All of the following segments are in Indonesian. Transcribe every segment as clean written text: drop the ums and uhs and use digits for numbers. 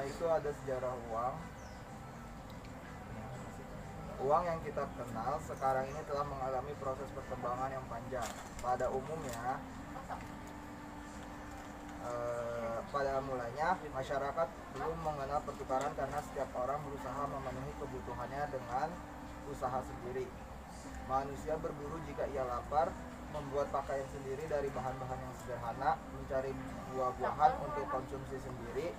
itu ada sejarah uang. Uang yang kita kenal sekarang ini telah mengalami proses perkembangan yang panjang. Pada umumnya, pada mulanya masyarakat belum mengenal pertukaran karena setiap orang berusaha memenuhi kebutuhannya dengan usaha sendiri. Manusia berburu jika ia lapar, membuat pakaian sendiri dari bahan-bahan yang sederhana, mencari buah-buahan untuk konsumsi sendiri.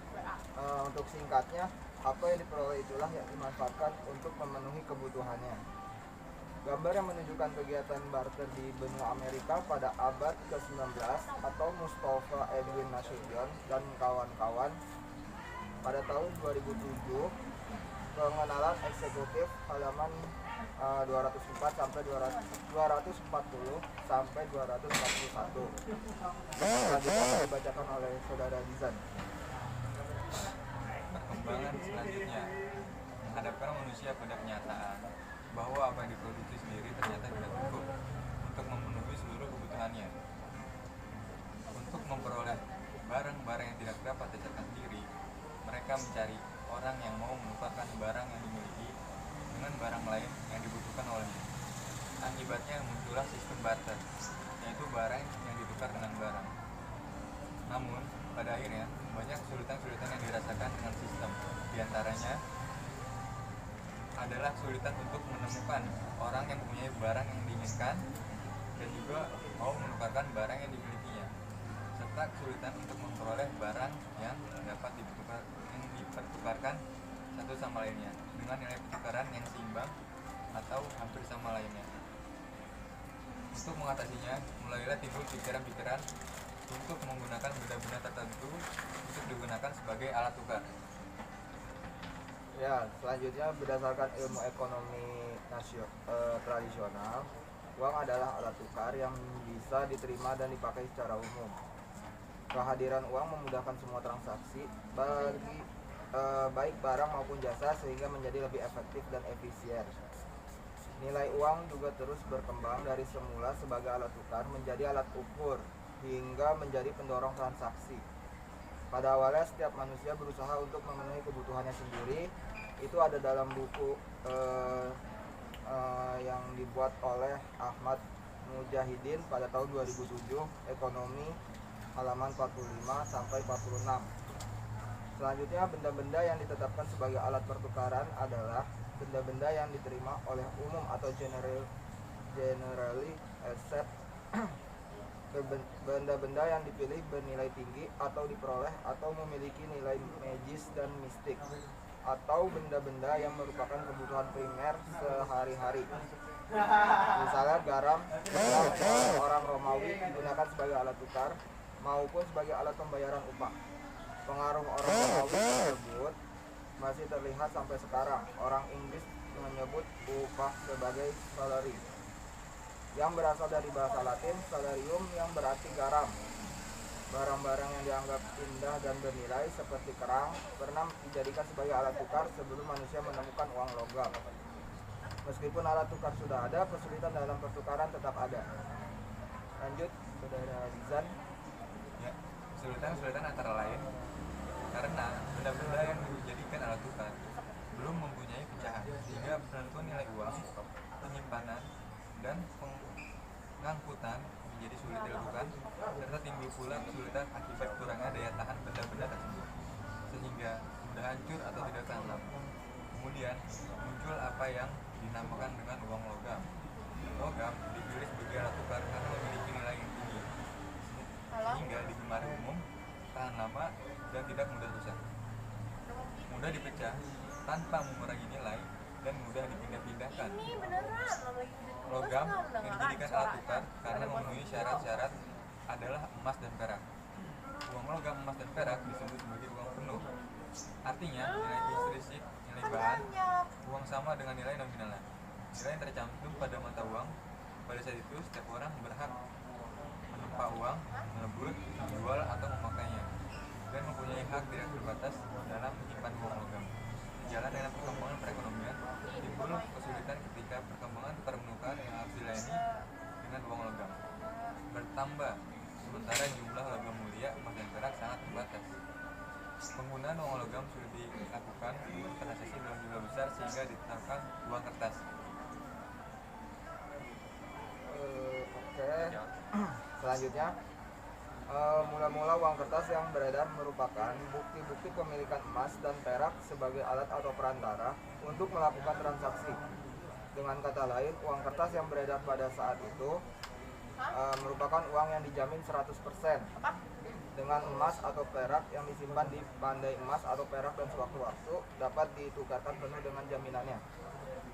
Untuk singkatnya, apa yang diperoleh itulah yang dimanfaatkan untuk memenuhi kebutuhannya. Gambar yang menunjukkan kegiatan barter di benua Amerika pada abad ke-19 atau Mustafa Edwin Nasution dan kawan-kawan pada tahun 2007, pengenalan eksekutif halaman 204 sampai 240 sampai 241. Selanjutnya akan dibacakan oleh saudara Dizan. Perkembangan selanjutnya menghadapkan manusia pada kenyataan bahwa apa yang diproduksi sendiri ternyata tidak cukup untuk memenuhi seluruh kebutuhannya. Untuk memperoleh barang-barang yang tidak dapat dicarikan sendiri, mereka mencari orang yang mau menukarkan barang yang dimiliki dengan barang lain yang dibutuhkan olehnya. Akibatnya muncullah sistem barter, yaitu barang yang ditukar dengan barang. Namun, pada akhirnya, banyak kesulitan-kesulitan yang dirasakan dengan sistem. Di antaranya adalah kesulitan untuk menemukan orang yang mempunyai barang yang diinginkan dan juga mau menukarkan barang yang dimilikinya, serta kesulitan untuk memperoleh barang yang dapat dipertukarkan satu sama lainnya dengan nilai pertukaran yang seimbang atau hampir sama lainnya. Untuk mengatasinya, mulailah timbul pikiran-pikiran untuk menggunakan benda-benda tertentu untuk digunakan sebagai alat tukar. Ya, selanjutnya berdasarkan ilmu ekonomi tradisional, uang adalah alat tukar yang bisa diterima dan dipakai secara umum. Kehadiran uang memudahkan semua transaksi bagi baik barang maupun jasa sehingga menjadi lebih efektif dan efisien. Nilai uang juga terus berkembang dari semula sebagai alat tukar menjadi alat ukur hingga menjadi pendorong transaksi. Pada awalnya setiap manusia berusaha untuk memenuhi kebutuhannya sendiri. Itu ada dalam buku yang dibuat oleh Ahmad Mujahidin pada tahun 2007, Ekonomi, halaman 45 sampai 46. Selanjutnya, benda-benda yang ditetapkan sebagai alat pertukaran adalah benda-benda yang diterima oleh umum atau generally accept. Benda-benda yang dipilih bernilai tinggi atau diperoleh atau memiliki nilai magis dan mistik, atau benda-benda yang merupakan kebutuhan primer sehari-hari. Misalnya garam oleh orang Romawi digunakan sebagai alat tukar maupun sebagai alat pembayaran upah. Pengaruh orang Romawi tersebut masih terlihat sampai sekarang. Orang Inggris menyebut upah sebagai salary, yang berasal dari bahasa Latin salarium yang berarti garam. Barang-barang yang dianggap indah dan bernilai seperti kerang pernah dijadikan sebagai alat tukar sebelum manusia menemukan uang logam. Meskipun alat tukar sudah ada, kesulitan dalam pertukaran tetap ada. Lanjut, saudara Rizan. Ya, kesulitan antara lain karena benda-benda yang dijadikan alat tukar belum mempunyai pecahan, sehingga penentuan nilai uang, penyimpanan, dan pengangkutan menjadi sulit dilakukan, serta timbul pula kesulitan akibat kurangnya daya tahan benda-benda tersebut, sehingga mudah hancur atau tidak tahan lama. Kemudian muncul apa yang dinamakan dengan uang logam. Logam dipilih sebagai alat tukar karena memiliki nilai yang tinggi, sehingga digemari umum, tahan lama, dan tidak mudah rusak. Mudah dipecah tanpa mengurangi nilai dan mudah dipindah-pindahkan. Logam yang dijadikan alat tukar karena memenuhi syarat-syarat adalah emas dan perak. Uang logam emas dan perak disebut sebagai uang penuh. Artinya nilai intrinsik, nilai bahan, uang sama dengan nilai nominalnya. Nilai yang tercantum pada mata uang. Pada saat itu setiap orang berhak menempah uang, menebut, menjual atau memakainya, dan mempunyai hak tidak terbatas dalam menyimpan uang logam. Sejalan dengan perkembangan perekonomian, timbul kesulitan ketika perkembangan tukar menukar yang harus dilayani dengan uang logam bertambah, sementara jumlah logam mulia emas dan perak sangat terbatas. Penggunaan uang logam sudah dilakukan untuk transaksi dalam jumlah besar sehingga ditetapkan uang kertas. Oke. Selanjutnya, mula-mula uang kertas yang beredar merupakan bukti-bukti pemilikan emas dan perak sebagai alat atau perantara untuk melakukan transaksi. Dengan kata lain, uang kertas yang beredar pada saat itu merupakan uang yang dijamin 100% dengan emas atau perak yang disimpan di pandai emas atau perak dan sewaktu-waktu dapat ditukarkan penuh dengan jaminannya.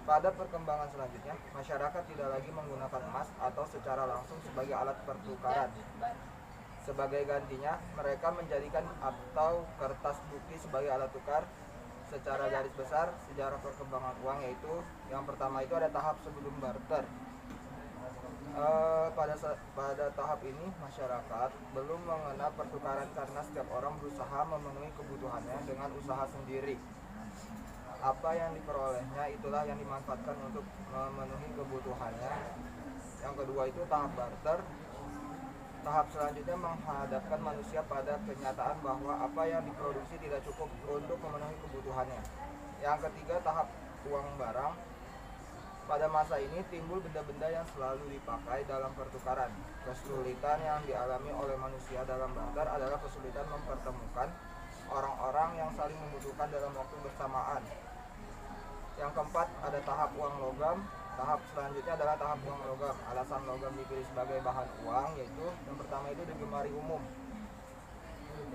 Pada perkembangan selanjutnya, masyarakat tidak lagi menggunakan emas atau secara langsung sebagai alat pertukaran. Sebagai gantinya, mereka menjadikan atau kertas bukti sebagai alat tukar. Secara garis besar, sejarah perkembangan uang yaitu yang pertama itu ada tahap sebelum barter. Pada tahap ini, masyarakat belum mengenal pertukaran karena setiap orang berusaha memenuhi kebutuhannya dengan usaha sendiri. Apa yang diperolehnya itulah yang dimanfaatkan untuk memenuhi kebutuhannya. Yang kedua itu tahap barter. Tahap selanjutnya menghadapkan manusia pada kenyataan bahwa apa yang diproduksi tidak cukup untuk memenuhi kebutuhannya. Yang ketiga tahap uang barang. Pada masa ini timbul benda-benda yang selalu dipakai dalam pertukaran. Kesulitan yang dialami oleh manusia dalam barter adalah kesulitan mempertemukan orang-orang yang saling membutuhkan dalam waktu bersamaan. Yang keempat ada tahap uang logam. Tahap selanjutnya adalah tahap uang logam. Alasan logam dipilih sebagai bahan uang yaitu yang pertama itu digemari umum.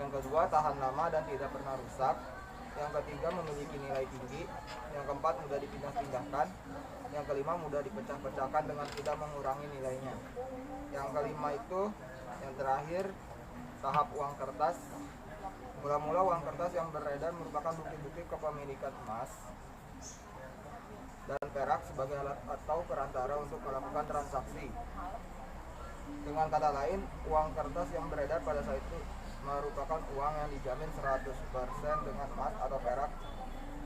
Yang kedua tahan lama dan tidak pernah rusak. Yang ketiga memiliki nilai tinggi. Yang keempat mudah dipindah-pindahkan. Yang kelima mudah dipecah-pecahkan dengan tidak mengurangi nilainya. Yang kelima itu yang terakhir tahap uang kertas. Mula-mula uang kertas yang beredar merupakan bukti-bukti kepemilikan emas dan perak sebagai alat atau perantara untuk melakukan transaksi. Dengan kata lain, uang kertas yang beredar pada saat itu merupakan uang yang dijamin 100% dengan emas atau perak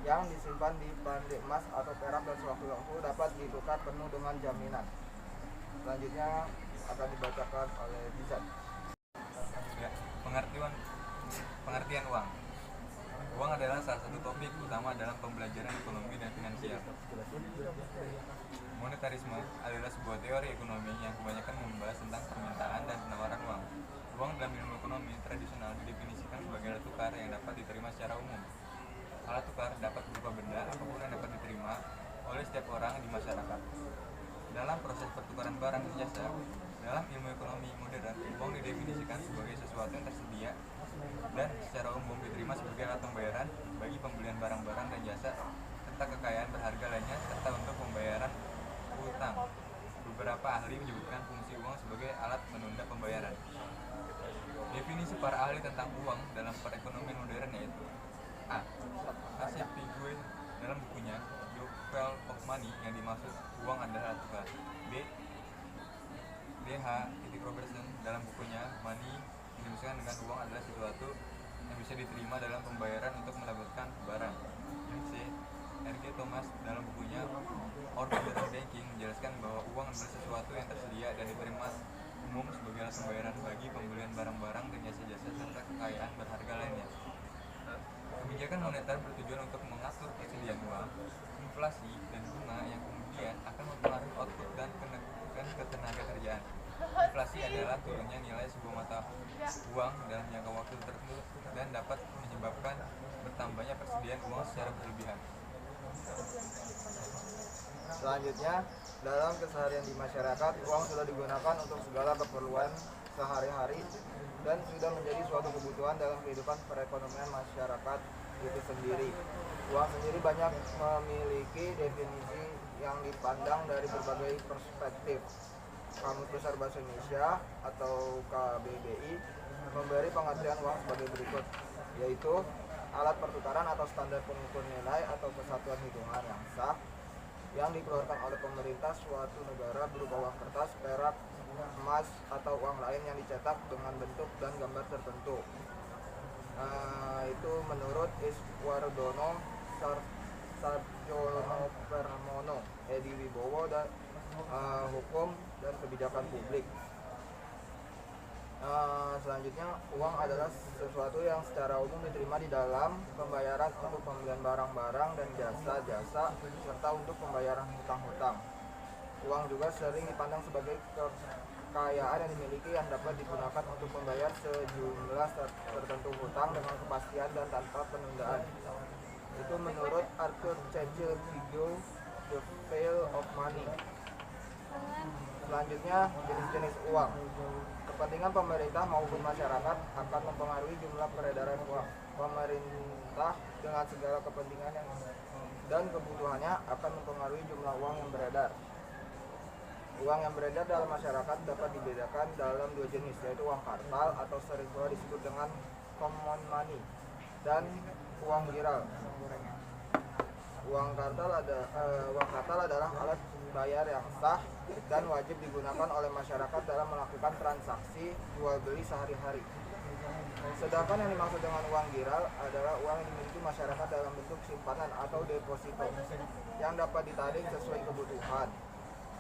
yang disimpan di pandai emas atau perak dan sewaktu-waktu dapat ditukar penuh dengan jaminan. Selanjutnya akan dibacakan oleh Bizat. Ya, pengertian uang. Uang adalah salah satu topik utama dalam pembelajaran ekonomi dan finansial. Monetarisme adalah sebuah teori ekonomi yang kebanyakan membahas tentang permintaan dan penawaran uang. Uang dalam ilmu ekonomi tradisional didefinisikan sebagai alat tukar yang dapat diterima secara umum. Alat tukar dapat berupa benda apapun yang dapat diterima oleh setiap orang di masyarakat. Dalam proses pertukaran barang dan jasa, dalam ilmu ekonomi modern, uang didefinisikan sebagai sesuatu yang tersedia dan secara umum diterima sebagai alat pembayaran bagi pembelian barang-barang dan jasa serta kekayaan berharga lainnya serta untuk pembayaran utang. Beberapa ahli menyebutkan fungsi uang sebagai alat menunda pembayaran. Definisi para ahli tentang uang dalam perekonomian modern yaitu A. Kasih Pigue dalam bukunya The Value of Money yang dimaksud uang adalah alat tukar. B. D.H. Robertson dalam bukunya Money yang dimaksudkan dengan uang adalah sesuatu yang bisa diterima dalam pembayaran untuk mendapatkan barang. Dan C. R.G. Thomas dalam bukunya Our Modern Banking menjelaskan bahwa uang adalah sesuatu yang tersedia dan diterima umum sebagai alat pembayaran bagi pembelian barang-barang dan jasa-jasa serta kekayaan berharga lainnya. Kebijakan moneter bertujuan untuk mengatur persediaan uang, inflasi, dan bunga yang kemudian akan mempengaruhi output dan ketenaga kerjaan. Inflasi adalah turunnya nilai sebuah mata uang dalam jangka waktu tertentu dan dapat menyebabkan bertambahnya persediaan uang secara berlebihan. Selanjutnya, dalam keseharian di masyarakat, uang sudah digunakan untuk segala keperluan sehari-hari dan sudah menjadi suatu kebutuhan dalam kehidupan perekonomian masyarakat itu sendiri. Uang sendiri banyak memiliki definisi yang dipandang dari berbagai perspektif. Kamus Besar Bahasa Indonesia atau KBBI memberi pengertian uang sebagai berikut, yaitu alat pertukaran atau standar pengukur nilai atau kesatuan hitungan yang sah yang dikeluarkan oleh pemerintah suatu negara berupa uang kertas, perak, emas, atau uang lain yang dicetak dengan bentuk dan gambar tertentu. Itu menurut Iswardono Sarjono Permono, Edi Wibowo, dan Hukum dan Kebijakan Publik. Selanjutnya, uang adalah sesuatu yang secara umum diterima di dalam pembayaran untuk pembelian barang-barang dan jasa-jasa serta untuk pembayaran hutang-hutang. Uang juga sering dipandang sebagai kekayaan yang dimiliki yang dapat digunakan untuk membayar sejumlah tertentu hutang dengan kepastian dan tanpa penundaan. Itu menurut Arthur C. Figo, The Value of Money. Selanjutnya, jenis-jenis uang. Kepentingan pemerintah maupun masyarakat akan mempengaruhi jumlah peredaran uang. Pemerintah dengan segala kepentingan dan kebutuhannya akan mempengaruhi jumlah uang yang beredar. Uang yang beredar dalam masyarakat dapat dibedakan dalam dua jenis, yaitu uang kartal atau sering pula disebut dengan common money dan uang viral. Uang kartal adalah alat bayar yang sah dan wajib digunakan oleh masyarakat dalam melakukan transaksi jual beli sehari-hari. Sedangkan yang dimaksud dengan uang viral adalah uang yang dimiliki masyarakat dalam bentuk simpanan atau deposito yang dapat ditarik sesuai kebutuhan.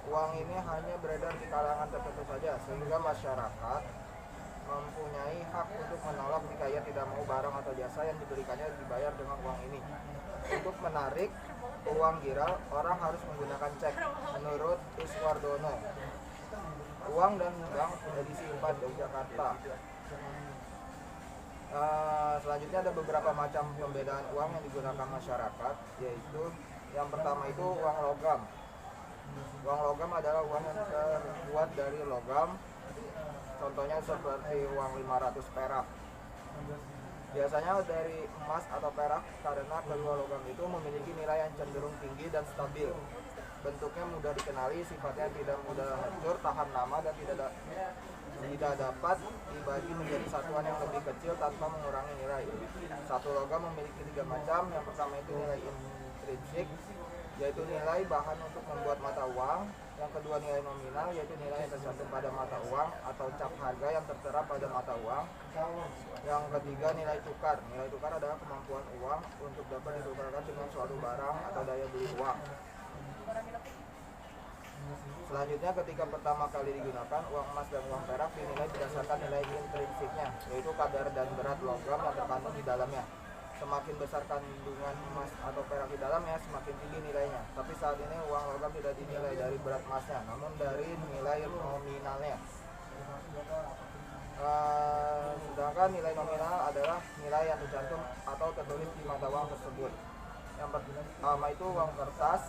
Uang ini hanya beredar di kalangan tertentu saja, sehingga masyarakat mempunyai hak untuk menolak jika ia tidak mau barang atau jasa yang diberikannya dibayar dengan uang ini. Untuk menarik uang viral, orang harus menggunakan cek. Menurut Iswardono, uang dan bank edisi 4 Yogyakarta. Selanjutnya ada beberapa macam pembedaan uang yang digunakan masyarakat, yaitu yang pertama itu uang logam. Uang logam adalah uang yang terbuat dari logam, contohnya seperti uang 500 perak. Biasanya dari emas atau perak karena kedua logam itu memiliki nilai yang cenderung tinggi dan stabil. Bentuknya mudah dikenali, sifatnya tidak mudah hancur, tahan lama, dan tidak dapat dibagi menjadi satuan yang lebih kecil tanpa mengurangi nilai. Satu logam memiliki 3 macam. Yang pertama itu nilai intrinsik, yaitu nilai bahan untuk membuat mata uang. Yang kedua nilai nominal, yaitu nilai yang tercantum pada mata uang atau cap harga yang tertera pada mata uang. Yang ketiga nilai tukar. Nilai tukar adalah kemampuan uang untuk dapat ditukarkan dengan suatu barang atau daya beli uang. Selanjutnya, ketika pertama kali digunakan, uang emas dan uang perak dinilai berdasarkan nilai intrinsiknya, yaitu kadar dan berat logam yang terkandung di dalamnya. Semakin besar kandungan emas atau perak di dalamnya, semakin tinggi nilainya. Tapi saat ini uang logam tidak dinilai dari berat emasnya, namun dari nilai nominalnya. Sedangkan nilai nominal adalah nilai yang tercantum atau tertulis di mata uang tersebut. Yang pertama itu uang kertas.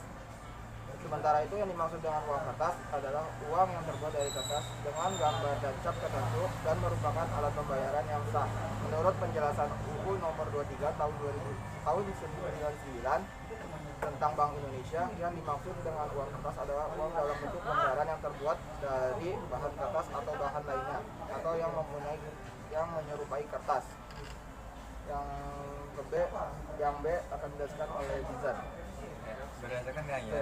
Sementara itu yang dimaksud dengan uang kertas adalah uang yang terbuat dari kertas dengan gambar dan cap tertentu dan merupakan alat pembayaran yang sah. Menurut penjelasan UU nomor 23 tahun 1999 tentang Bank Indonesia, yang dimaksud dengan uang kertas adalah uang dalam bentuk lembaran yang terbuat dari bahan kertas atau bahan lainnya, atau yang menyerupai kertas. Yang B akan dijelaskan oleh Bizan. Berdasarkan nilainya.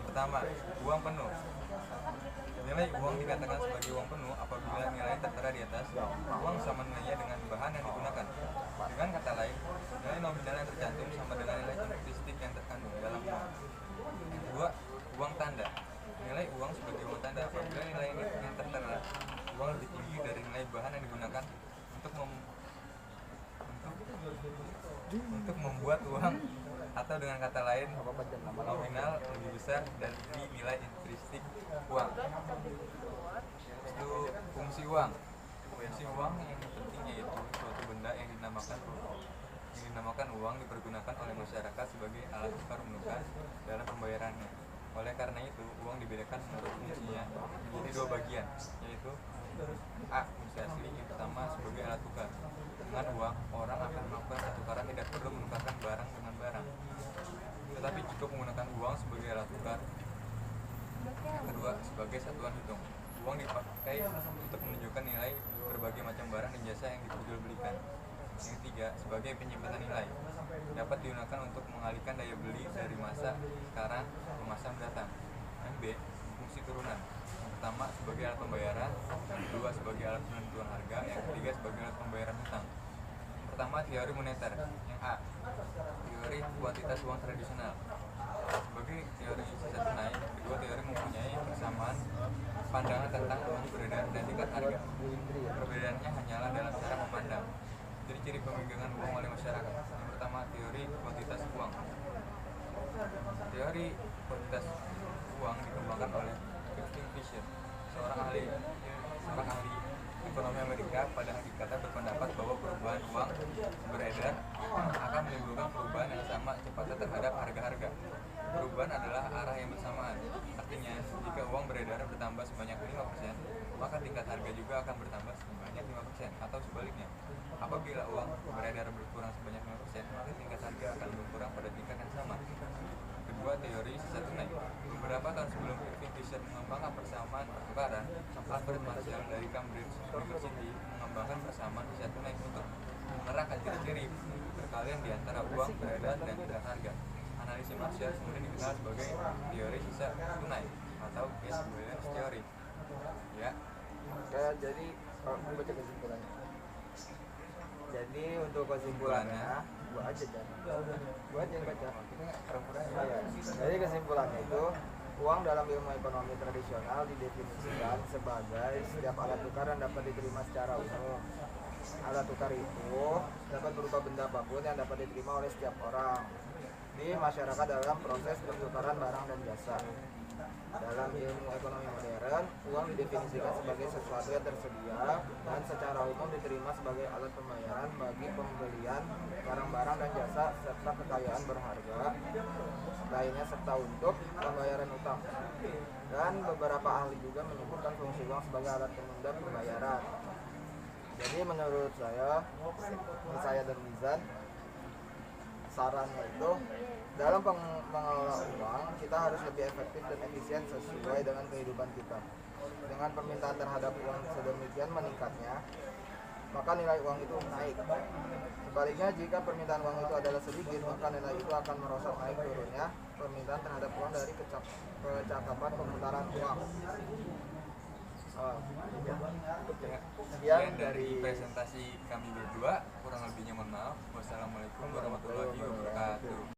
Pertama, uang penuh. Nilai uang dikatakan sebagai uang penuh apabila nilai tertera di atas uang sama nilainya dengan bahan yang digunakan. Dengan kata lain, nilai nominal yang tercantum sama dengan nilai intrinsik yang terkandung dalam uang. Yang kedua, uang tanda. Nilai uang sebagai uang tanda apabila nilai yang tertera uang lebih tinggi dari nilai bahan yang digunakan untuk membuat uang, atau dengan kata lain nominal lebih besar dari nilai intrinsik uang. Itu fungsi uang. Fungsi uang yang penting yaitu suatu benda yang dinamakan uang dipergunakan oleh masyarakat sebagai alat tukar menukar dalam pembayarannya. Oleh karena itu, uang dibedakan menurut fungsinya menjadi 2 bagian, yaitu A. Fungsi asli, yang pertama sebagai alat tukar. Dengan uang, orang akan melakukan pertukaran, tidak perlu menukarkan barang dengan barang, tetapi cukup menggunakan uang sebagai alat tukar. Yang kedua, sebagai satuan hitung. Uang dipakai untuk menunjukkan nilai berbagai macam barang dan jasa yang diperjualbelikan. Yang ketiga, sebagai penyimpanan nilai. Dapat digunakan untuk mengalihkan daya beli dari masa sekarang ke masa mendatang. Yang B, fungsi turunan. Yang pertama sebagai alat pembayaran, yang kedua sebagai alat penentuan harga, yang ketiga sebagai alat pembayaran hutang. Pertama, teori moneter. Yang A, teori kuantitas uang tradisional. Sebagai teori sisa tunai, kedua teori mempunyai persamaan pandangan tentang uang beredar dan tingkat harga. Perbedaannya hanyalah dalam cara memandang. Ciri-ciri pemegangan uang oleh masyarakat. Yang pertama, teori kuantitas uang. Teori kuantitas uang dikembangkan oleh Irving Fisher, seorang ahli ekonomi Amerika. Pada hakikatnya berpendapat bahwa perubahan uang beredar akan menimbulkan perubahan yang sama cepatnya terhadap harga-harga. Perubahan adalah arah yang bersamaan. Artinya, jika uang beredar bertambah sebanyak 5%, maka tingkat harga juga akan bertambah sebanyak 5%, atau sebaliknya. Apabila uang beredar berkurang sebanyak 5%, maka tingkat harga akan berkurang pada tingkat yang sama. Kedua, teori sisa tunai. Beberapa tahun sebelum Irving Fisher mengembangkan persamaan pertukaran, Alfred Marshall dari Cambridge University mengembangkan persamaan sisa tunai untuk menerangkan ciri-ciri perkalian di antara uang beredar dan tingkat harga. Analisis Marshall kemudian dikenal sebagai teori sisa tunai atau cash balance theory. Ya. Jadi baca kesimpulannya. Jadi untuk kesimpulannya, gua aja yang baca. Jadi kesimpulannya itu, uang dalam ilmu ekonomi tradisional didefinisikan sebagai setiap alat tukar yang dapat diterima secara umum. Alat tukar itu dapat berupa benda apapun yang dapat diterima oleh setiap orang di masyarakat dalam proses pertukaran barang dan jasa. Dalam ilmu ekonomi modern, uang didefinisikan sebagai sesuatu yang tersedia dan secara umum diterima sebagai alat pembayaran bagi pembelian barang-barang dan jasa serta kekayaan berharga lainnya serta untuk pembayaran utang. Dan beberapa ahli juga menyebutkan fungsi uang sebagai alat penunda pembayaran. Jadi menurut saya dan Mizan, sarannya itu dalam mengelola uang kita harus lebih efektif dan efisien sesuai dengan kehidupan kita. Dengan permintaan terhadap uang sedemikian meningkatnya, maka nilai uang itu naik. Sebaliknya, jika permintaan uang itu adalah sedikit, maka nilai itu akan merosot naik turunnya permintaan terhadap uang dari kecakapan pemutaran uang. Sekian dari presentasi kami berdua, kurang lebihnya mohon maaf. Wassalamualaikum warahmatullahi wabarakatuh.